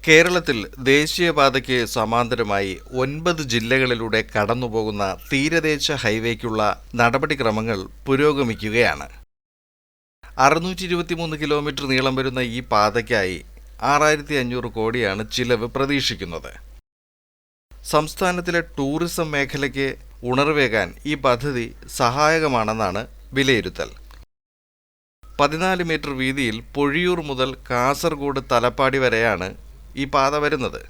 കേരളത്തിൽ ദേശീയപാതയ്ക്ക് സമാന്തരമായി 9 ജില്ലകളിലൂടെ കടന്നുപോകുന്ന തീരദേശ ഹൈവേക്കുള്ള നടപടിക്രമങ്ങൾ പുരോഗമിക്കുകയാണ്. 623 കിലോമീറ്റർ നീളം വരുന്ന ഈ പാതയ്ക്കായി 6500 കോടിയാണ് ചിലവ് പ്രതീക്ഷിക്കുന്നത്. സംസ്ഥാനത്തിലെ ടൂറിസം മേഖലയ്ക്ക് ഉണർവേകാൻ ഈ പദ്ധതി സഹായകമാണെന്നാണ് വിലയിരുത്തൽ. 14 മീറ്റർ വീതിയിൽ പൊഴിയൂർ മുതൽ കാസർഗോഡ് തലപ്പാടി വരെയാണ് ഈ പാത വരുന്നത്.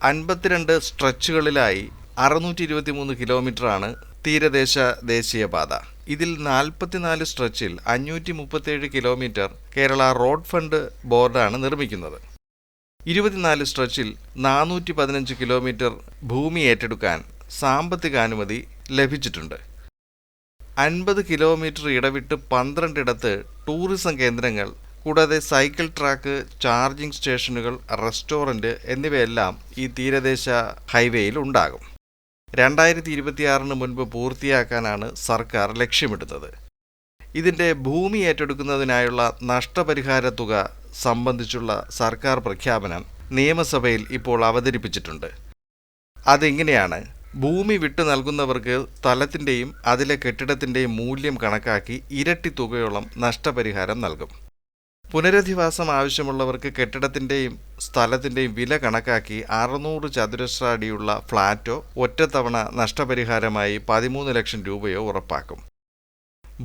52 സ്ട്രെച്ചുകളിലായി 623 കിലോമീറ്ററാണ് തീരദേശ ദേശീയപാത. ഇതിൽ 44 സ്ട്രെച്ചിൽ 537 കിലോമീറ്റർ കേരള റോഡ് ഫണ്ട് ബോർഡാണ് നിർമ്മിക്കുന്നത്. 24 സ്ട്രെച്ചിൽ 415 കിലോമീറ്റർ ഭൂമി ഏറ്റെടുക്കാൻ സാമ്പത്തികാനുമതി ലഭിച്ചിട്ടുണ്ട്. 50 കിലോമീറ്റർ ഇടവിട്ട് 12 ഇടത്ത് ടൂറിസം കേന്ദ്രങ്ങൾ, കൂടാതെ സൈക്കിൾ ട്രാക്ക്, ചാർജിംഗ് സ്റ്റേഷനുകൾ, റെസ്റ്റോറൻറ്റ് എന്നിവയെല്ലാം ഈ തീരദേശ ഹൈവേയിൽ ഉണ്ടാകും. 2026 മുൻപ് പൂർത്തിയാക്കാനാണ് സർക്കാർ ലക്ഷ്യമിടുന്നത്. ഇതിൻ്റെ ഭൂമി ഏറ്റെടുക്കുന്നതിനായുള്ള നഷ്ടപരിഹാര തുക സംബന്ധിച്ചുള്ള സർക്കാർ പ്രഖ്യാപനം നിയമസഭയിൽ ഇപ്പോൾ അവതരിപ്പിച്ചിട്ടുണ്ട്. അതിങ്ങനെയാണ്: ഭൂമി വിട്ടു നൽകുന്നവർക്ക് സ്ഥലത്തിൻ്റെയും അതിലെ കെട്ടിടത്തിൻ്റെയും മൂല്യം കണക്കാക്കി ഇരട്ടി തുകയോളം നഷ്ടപരിഹാരം നൽകും. പുനരധിവാസം ആവശ്യമുള്ളവർക്ക് കെട്ടിടത്തിൻ്റെയും സ്ഥലത്തിൻ്റെയും വില കണക്കാക്കി 600 ചതുരശ്ര അടിയുള്ള ഫ്ളാറ്റോ ഒറ്റത്തവണ നഷ്ടപരിഹാരമായി 13 ലക്ഷം രൂപയോ ഉറപ്പാക്കും.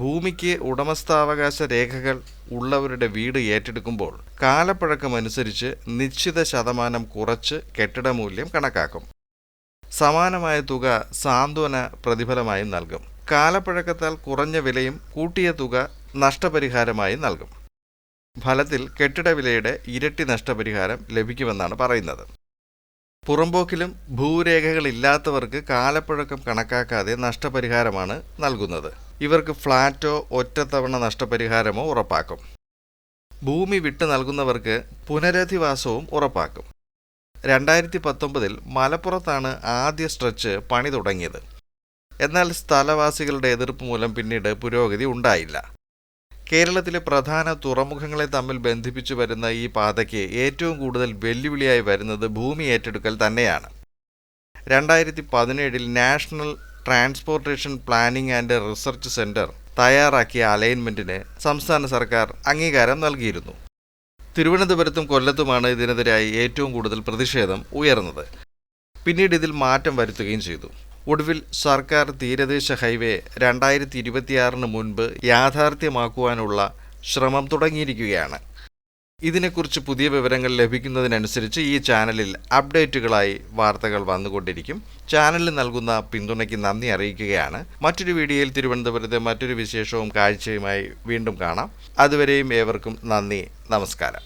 ഭൂമിക്ക് ഉടമസ്ഥാവകാശ രേഖകൾ ഉള്ളവരുടെ വീട് ഏറ്റെടുക്കുമ്പോൾ കാലപ്പഴക്കമനുസരിച്ച് നിശ്ചിത ശതമാനം കുറച്ച് കെട്ടിടമൂല്യം കണക്കാക്കും. സമാനമായ തുക സാന്ത്വന പ്രതിഫലമായി നൽകും. കാലപ്പഴക്കത്താൽ കുറഞ്ഞ വിലയും കൂട്ടിയ തുക നഷ്ടപരിഹാരമായി നൽകും. ഫലത്തിൽ കെട്ടിട വിലയുടെ ഇരട്ടി നഷ്ടപരിഹാരം ലഭിക്കുമെന്നാണ് പറയുന്നത്. പുറമ്പോക്കിലും ഭൂരേഖകളില്ലാത്തവർക്ക് കാലപ്പഴക്കം കണക്കാക്കാതെ നഷ്ടപരിഹാരമാണ് നൽകുന്നത്. ഇവർക്ക് ഫ്ളാറ്റോ ഒറ്റത്തവണ നഷ്ടപരിഹാരമോ ഉറപ്പാക്കും. ഭൂമി വിട്ടു നൽകുന്നവർക്ക് പുനരധിവാസവും ഉറപ്പാക്കും. 2019 മലപ്പുറത്താണ് ആദ്യ സ്ട്രെച്ച് പണി തുടങ്ങിയത്. എന്നാൽ സ്ഥലവാസികളുടെ എതിർപ്പ് മൂലം പിന്നീട് പുരോഗതി ഉണ്ടായില്ല. കേരളത്തിലെ പ്രധാന തുറമുഖങ്ങളെ തമ്മിൽ ബന്ധിപ്പിച്ചു വരുന്ന ഈ പാതയ്ക്ക് ഏറ്റവും കൂടുതൽ വെല്ലുവിളിയായി വരുന്നത് ഭൂമി ഏറ്റെടുക്കൽ തന്നെയാണ്. 2017 national transportation planning and research centre തയ്യാറാക്കിയ അലൈൻമെൻറ്റിന് സംസ്ഥാന സർക്കാർ അംഗീകാരം നൽകിയിരുന്നു. തിരുവനന്തപുരത്തും കൊല്ലത്തുമാണ് ഇതിനെതിരായി ഏറ്റവും കൂടുതൽ പ്രതിഷേധം ഉയർന്നത്. പിന്നീട് ഇതിൽ മാറ്റം വരുത്തുകയും ചെയ്തു. ഒടുവിൽ സർക്കാർ തീരദേശ ഹൈവേ 2026 മുൻപ് യാഥാർത്ഥ്യമാക്കുവാനുള്ള ശ്രമം തുടങ്ങിയിരിക്കുകയാണ്. ഇതിനെക്കുറിച്ച് പുതിയ വിവരങ്ങൾ ലഭിക്കുന്നതിനനുസരിച്ച് ഈ ചാനലിൽ അപ്ഡേറ്റുകളായി വാർത്തകൾ വന്നുകൊണ്ടിരിക്കും. ചാനലിൽ നൽകുന്ന പിന്തുണയ്ക്ക് നന്ദി അറിയിക്കുകയാണ്. മറ്റൊരു വീഡിയോയിൽ തിരുവനന്തപുരത്തെ മറ്റൊരു വിശേഷവും കാഴ്ചയുമായി വീണ്ടും കാണാം. അതുവരെയും ഏവർക്കും നന്ദി, നമസ്കാരം.